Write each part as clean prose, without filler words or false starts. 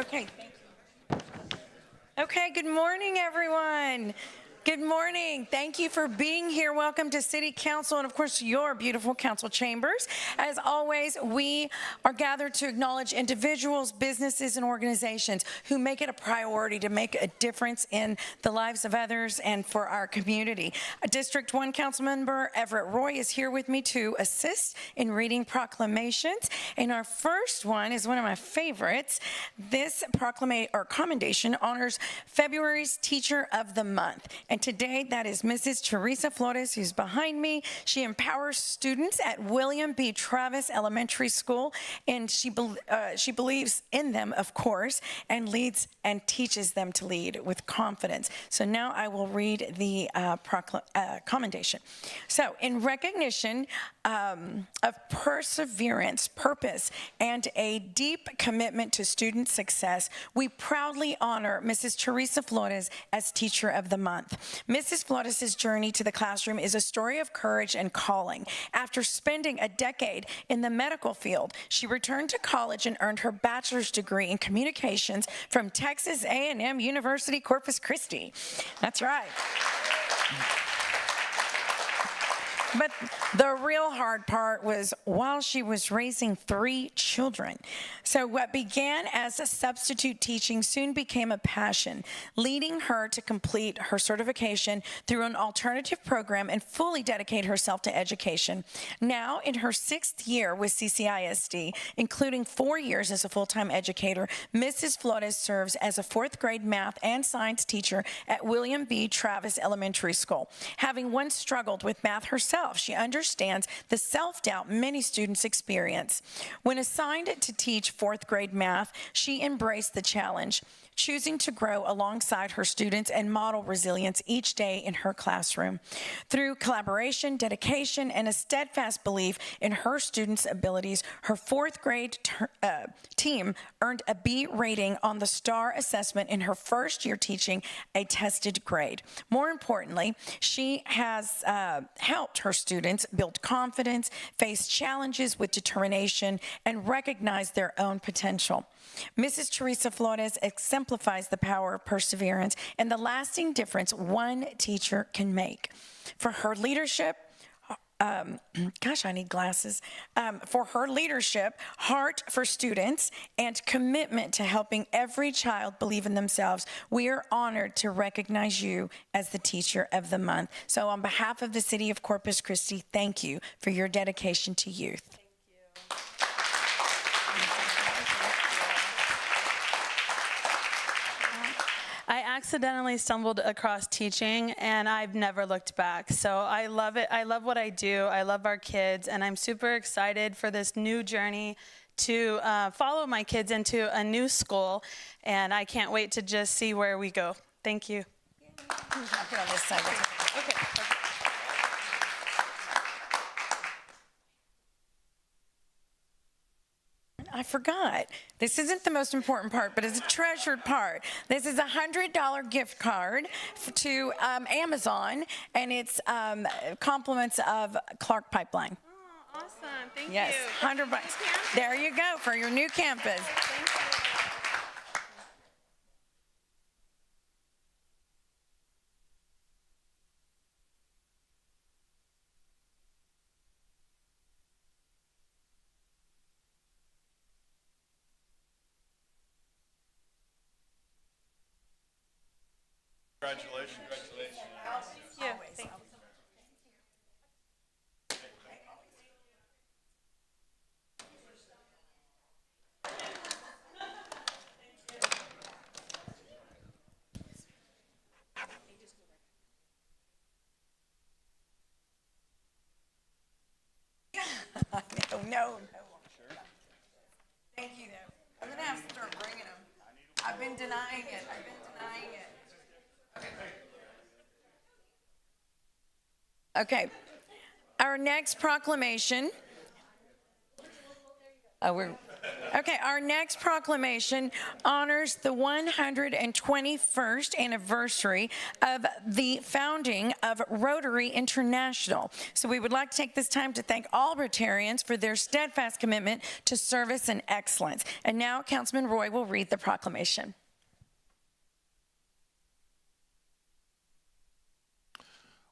Okay, thank you. Okay, good morning, everyone. Good morning. Thank you for being here. Welcome to City Council and, of course, your beautiful council chambers. As always, we are gathered to acknowledge individuals, businesses, and organizations who make it a priority to make a difference in the lives of others and for our community. District 1 Council Member Everett Roy is here with me to assist in reading proclamations. And our first one is one of my favorites. This commendation honors February's Teacher of the Month. And today, that is Mrs. Teresa Flores, who's behind me. She empowers students at William B. Travis Elementary School, and she believes in them, of course, and leads and teaches them to lead with confidence. So now I will read the commendation. So, in recognition of perseverance, purpose, and a deep commitment to student success, we proudly honor Mrs. Teresa Flores as Teacher of the Month. Mrs. Flores' journey to the classroom is a story of courage and calling. After spending a decade in the medical field, she returned to college and earned her bachelor's degree in communications from Texas A&M University, Corpus Christi. That's right. But the real hard part was while she was raising 3 children. So what began as a substitute teaching soon became a passion, leading her to complete her certification through an alternative program and fully dedicate herself to education. Now, in her 6th year with CCISD, including 4 years as a full-time educator, Mrs. Flores serves as a 4th grade math and science teacher at William B. Travis Elementary School. Having once struggled with math herself, she understands the self-doubt many students experience. When assigned to teach 4th grade math, she embraced the challenge, choosing to grow alongside her students and model resilience each day in her classroom. Through collaboration, dedication, and a steadfast belief in her students' abilities, her 4th grade team earned a B rating on the STAR assessment in her first year teaching a tested grade. More importantly, she has helped her students build confidence, face challenges with determination, and recognize their own potential. Mrs. Teresa Flores exemplifies the power of perseverance and the lasting difference one teacher can make. For her leadership, gosh, I need glasses. For her leadership, heart for students, and commitment to helping every child believe in themselves, we are honored to recognize you as the Teacher of the Month. So on behalf of the City of Corpus Christi, thank you for your dedication to youth. I accidentally stumbled across teaching, and I've never looked back. So I love it. I love what I do. I love our kids, and I'm super excited for this new journey to follow my kids into a new school, and I can't wait to just see where we go. Thank you. I'll put on this side. Okay. I forgot. This isn't the most important part, but it's a treasured part. This is a $100 gift card to Amazon, and it's compliments of Clark Pipeline. Oh, awesome. Thank you. Yes, $100. There you go for your new campus. Thank you. Congratulations. Yeah, thank you. No. Thank you, though. I'm going to have to start bringing them. I've been denying it. Okay. Our next proclamation. Okay, our next proclamation honors the 121st anniversary of the founding of Rotary International. So we would like to take this time to thank all Rotarians for their steadfast commitment to service and excellence. And now Councilman Roy will read the proclamation.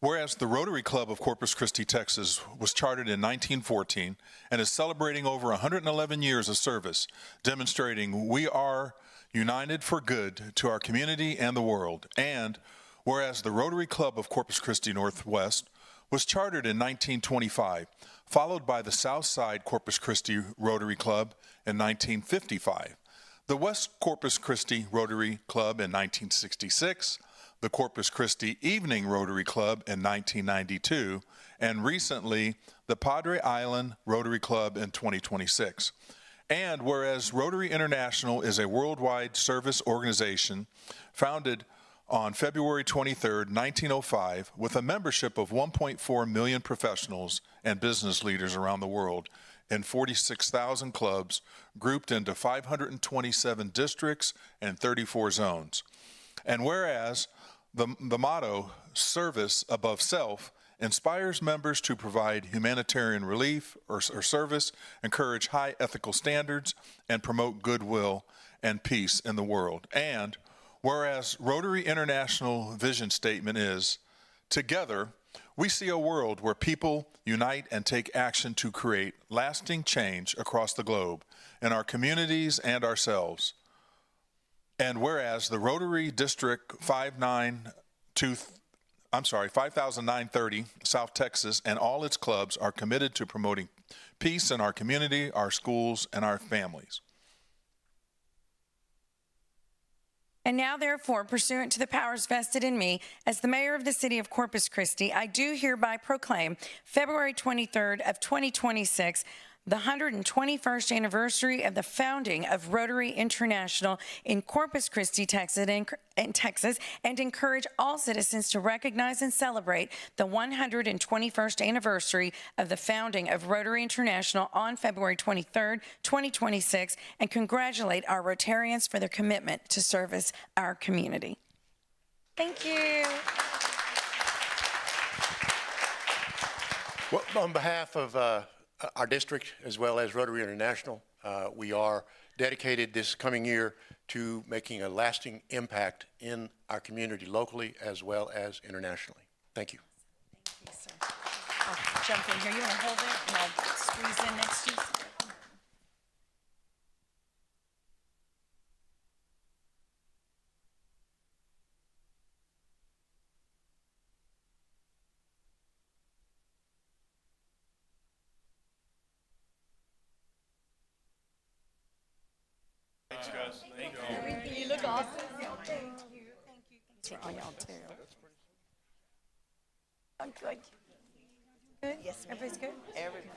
Whereas the Rotary Club of Corpus Christi, Texas was chartered in 1914 and is celebrating over 111 years of service, demonstrating we are united for good to our community and the world. And whereas the Rotary Club of Corpus Christi Northwest was chartered in 1925, followed by the Southside Corpus Christi Rotary Club in 1955, the West Corpus Christi Rotary Club in 1966, the Corpus Christi Evening Rotary Club in 1992, and recently the Padre Island Rotary Club in 2026. And whereas Rotary International is a worldwide service organization founded on February 23, 1905, with a membership of 1.4 million professionals and business leaders around the world in 46,000 clubs grouped into 527 districts and 34 zones. And whereas the motto, service above self, inspires members to provide humanitarian relief or service, encourage high ethical standards, and promote goodwill and peace in the world. And whereas Rotary International vision statement is, together, we see a world where people unite and take action to create lasting change across the globe, in our communities and ourselves. And whereas the Rotary District 5930, South Texas, and all its clubs are committed to promoting peace in our community, our schools, and our families. And now, therefore, pursuant to the powers vested in me as the mayor of the city of Corpus Christi, I do hereby proclaim February 23rd of 2026 the 121st anniversary of the founding of Rotary International in Corpus Christi, Texas, and encourage all citizens to recognize and celebrate the 121st anniversary of the founding of Rotary International on February 23rd, 2026, and congratulate our Rotarians for their commitment to service our community. Thank you. Well, on behalf of our district, as well as Rotary International, we are dedicated this coming year to making a lasting impact in our community locally as well as internationally. Thank you. Thank you, sir. I'll jump in here. You want to hold it, and I'll squeeze in next to you. Thanks, guys. Thank you. You look awesome. Thank you. Thanks for all y'all too. I'm good. Good? Yes, everybody's good? Everybody.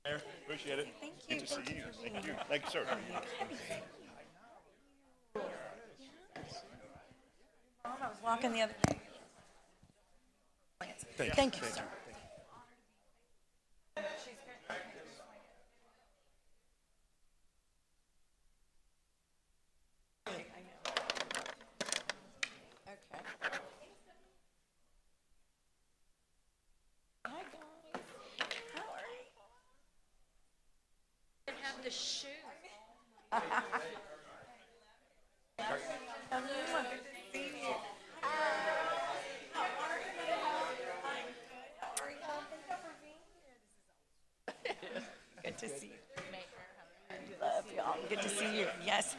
Mayor, appreciate it. Thank you. Good to see you. Thank you. Thank you, sir. I was walking the other day. Thank you, sir. The shoe. Good to see you. Love y'all. Good to see you. Yes.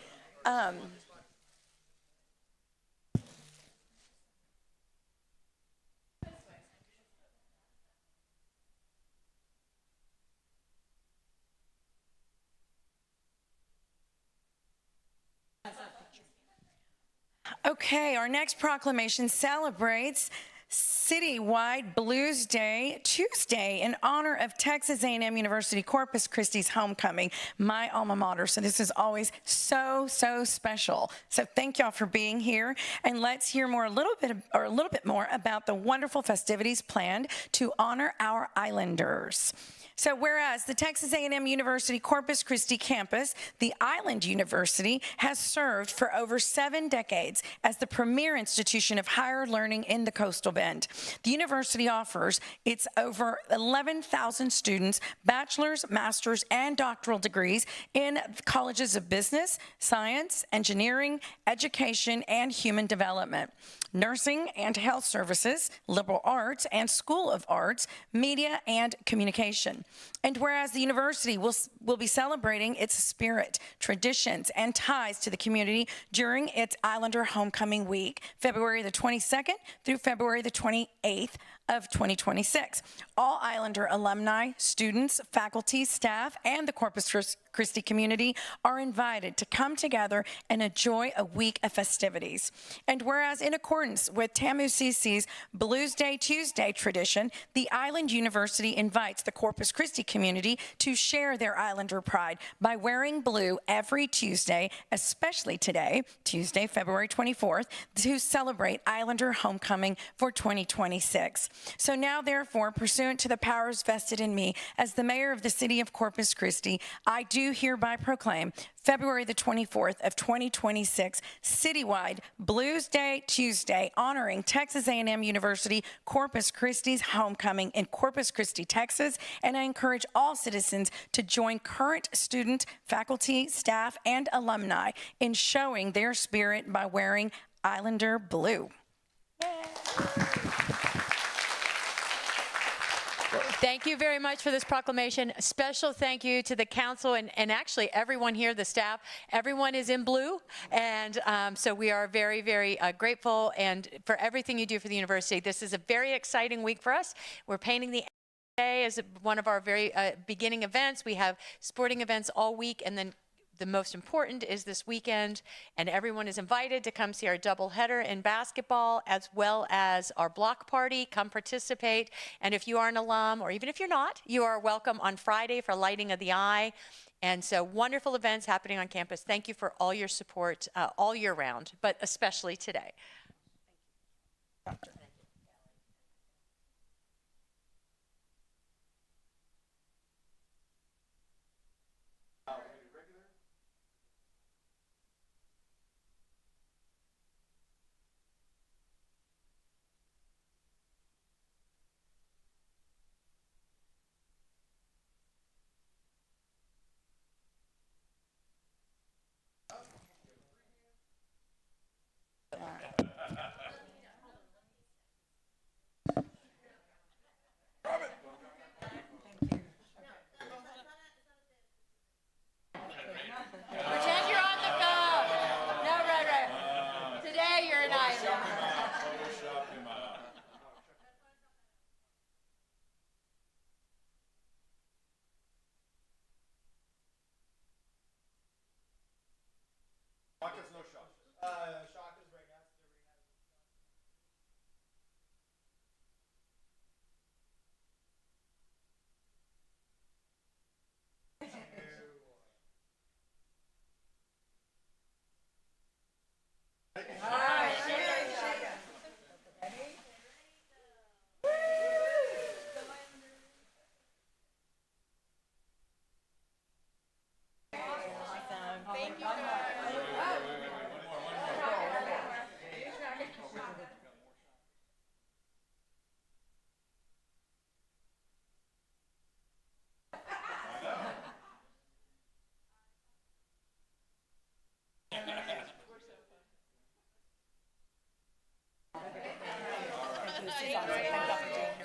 Okay, our next proclamation celebrates citywide Blues Day Tuesday in honor of Texas A&M University Corpus Christi's homecoming, my alma mater. So this is always so special. So thank y'all for being here, and let's hear a little bit more about the wonderful festivities planned to honor our Islanders. So whereas the Texas A&M University Corpus Christi campus, the Island University, has served for over 7 decades as the premier institution of higher learning in the Coastal Bend. The university offers its over 11,000 students bachelor's, master's, and doctoral degrees in colleges of business, science, engineering, education, and human development, nursing and health services, liberal arts and school of arts, media, and communication. And whereas the university will be celebrating its spirit, traditions, and ties to the community during its Islander Homecoming Week, February the 22nd through February the 28th of 2026. All Islander alumni, students, faculty, staff, and the Corpus Christi community are invited to come together and enjoy a week of festivities. And whereas in accordance with TAMU-CC's Blues Day Tuesday tradition, the Island University invites the Corpus Christi community to share their Islander pride by wearing blue every Tuesday, especially today, Tuesday, February 24th, to celebrate Islander Homecoming for 2026. So now, therefore, pursuant to the powers vested in me as the mayor of the city of Corpus Christi, I do hereby proclaim February the 24th of 2026 citywide Blues Day Tuesday, honoring Texas A&M University Corpus Christi's homecoming in Corpus Christi, Texas, and I encourage all citizens to join current student, faculty, staff, and alumni in showing their spirit by wearing Islander blue. Thank you very much for this proclamation. A special thank you to the council and actually everyone here, the staff. Everyone is in blue, and so we are very, very grateful and for everything you do for the university. This is a very exciting week for us. We're painting the day as one of our very beginning events. We have sporting events all week, and then the most important is this weekend, and everyone is invited to come see our doubleheader in basketball as well as our block party. Come participate, and if you are an alum or even if you're not, you are welcome on Friday for Lighting of the Eye. And so wonderful events happening on campus. Thank you for all your support all year round, but especially today. Pretend you're on the phone. No, right. Today you're an item.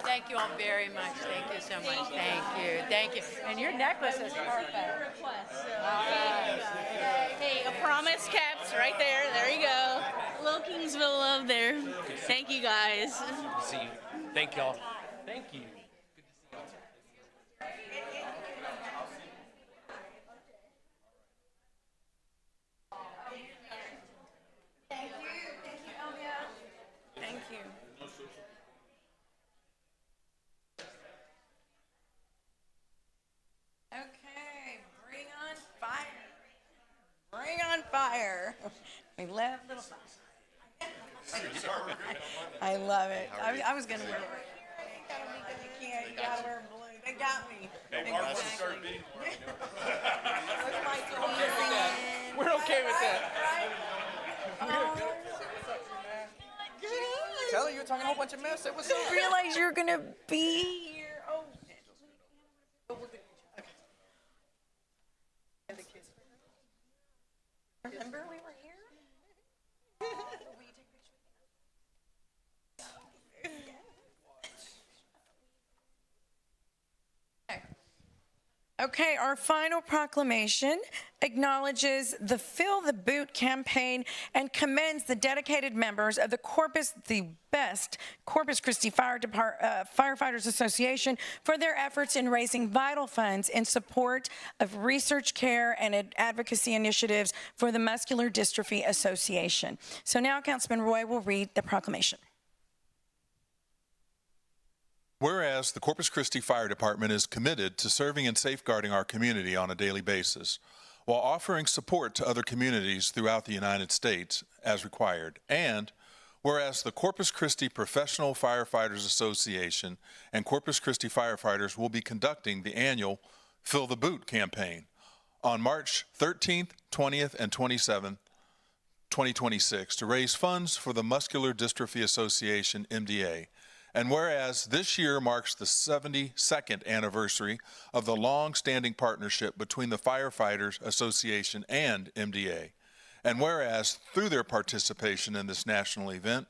Thank you all very much. Thank you so much. Thank you. Thank you. And your necklace is perfect. Hey, a promise kept right there. There you go. Little Kingsville love there. Thank you guys. See you. Thank y'all. Thank you. Thank you, Elvia. Thank you. fire. We love little fire. I love it. I was going to wear it. You gotta wear blue. They got me. Exactly. We're okay with that. Tell her you were talking a whole bunch of mess. It was so I realize you're going to be here. Oh. Remember we were here? Okay, our final proclamation acknowledges the Fill the Boot campaign and commends the dedicated members of the Corpus Christi Firefighters Association for their efforts in raising vital funds in support of research, care, and advocacy initiatives for the Muscular Dystrophy Association. So now Councilman Roy will read the proclamation. Whereas the Corpus Christi Fire Department is committed to serving and safeguarding our community on a daily basis, while offering support to other communities throughout the United States as required. And whereas the Corpus Christi Professional Firefighters Association and Corpus Christi firefighters will be conducting the annual Fill the Boot campaign on March 13th, 20th, and 27th, 2026 to raise funds for the Muscular Dystrophy Association, MDA. And whereas this year marks the 72nd anniversary of the long-standing partnership between the Firefighters Association and MDA, and whereas through their participation in this national event,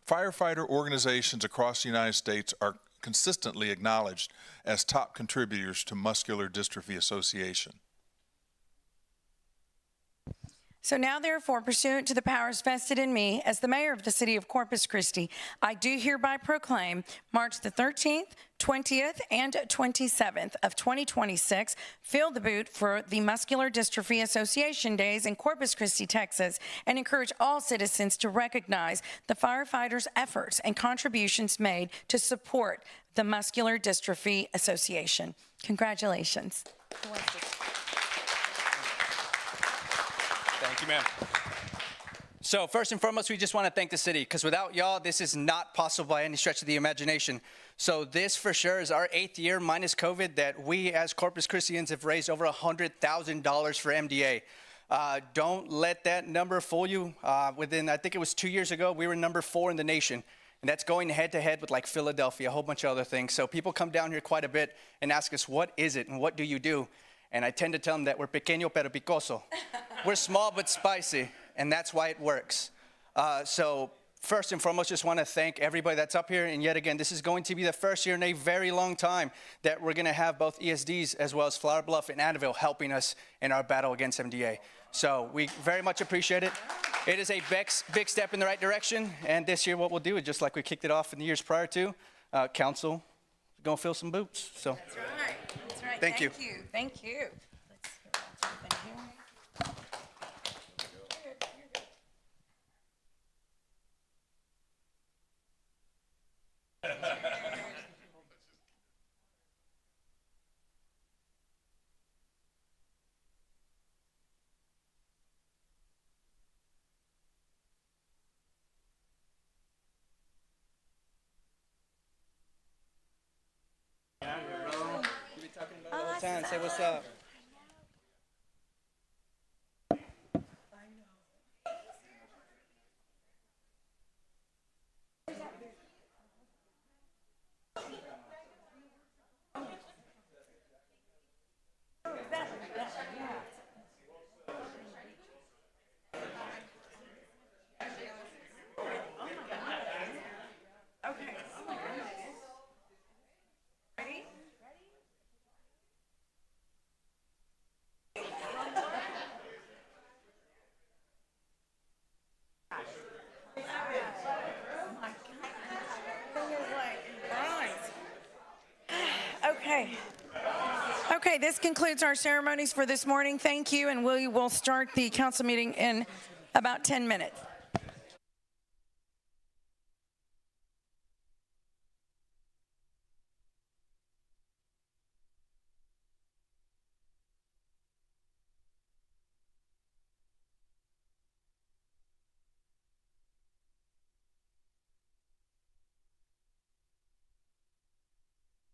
firefighter organizations across the United States are consistently acknowledged as top contributors to Muscular Dystrophy Association. So now, therefore, pursuant to the powers vested in me as the mayor of the city of Corpus Christi, I do hereby proclaim March the 13th, 20th, and 27th of 2026, Fill the Boot for the Muscular Dystrophy Association Days in Corpus Christi, Texas, and encourage all citizens to recognize the firefighters' efforts and contributions made to support the Muscular Dystrophy Association. Congratulations. Thank you, ma'am. So first and foremost, we just want to thank the city, because without y'all, this is not possible by any stretch of the imagination. So this for sure is our 8th year minus COVID that we as Corpus Christians have raised over $100,000 for MDA. Don't let that number fool you. Within, I think it was 2 years ago, we were number 4 in the nation. And that's going head to head with like Philadelphia, a whole bunch of other things. So people come down here quite a bit and ask us, what is it and what do you do? And I tend to tell them that we're pequeño pero picoso. We're small but spicy, and that's why it works. So first and foremost, just want to thank everybody that's up here. And yet again, this is going to be the first year in a very long time that we're going to have both ESDs as well as Flower Bluff and Annabelle helping us in our battle against MDA. So we very much appreciate it. It is a big step in the right direction. And this year what we'll do is just like we kicked it off in the years prior to, council is going to fill some boots. So. That's right. That's right. Thank you. Thank you. Let's see what else Say what's up. Okay, this concludes our ceremonies for this morning. Thank you, and we will start the council meeting in about 10 minutes.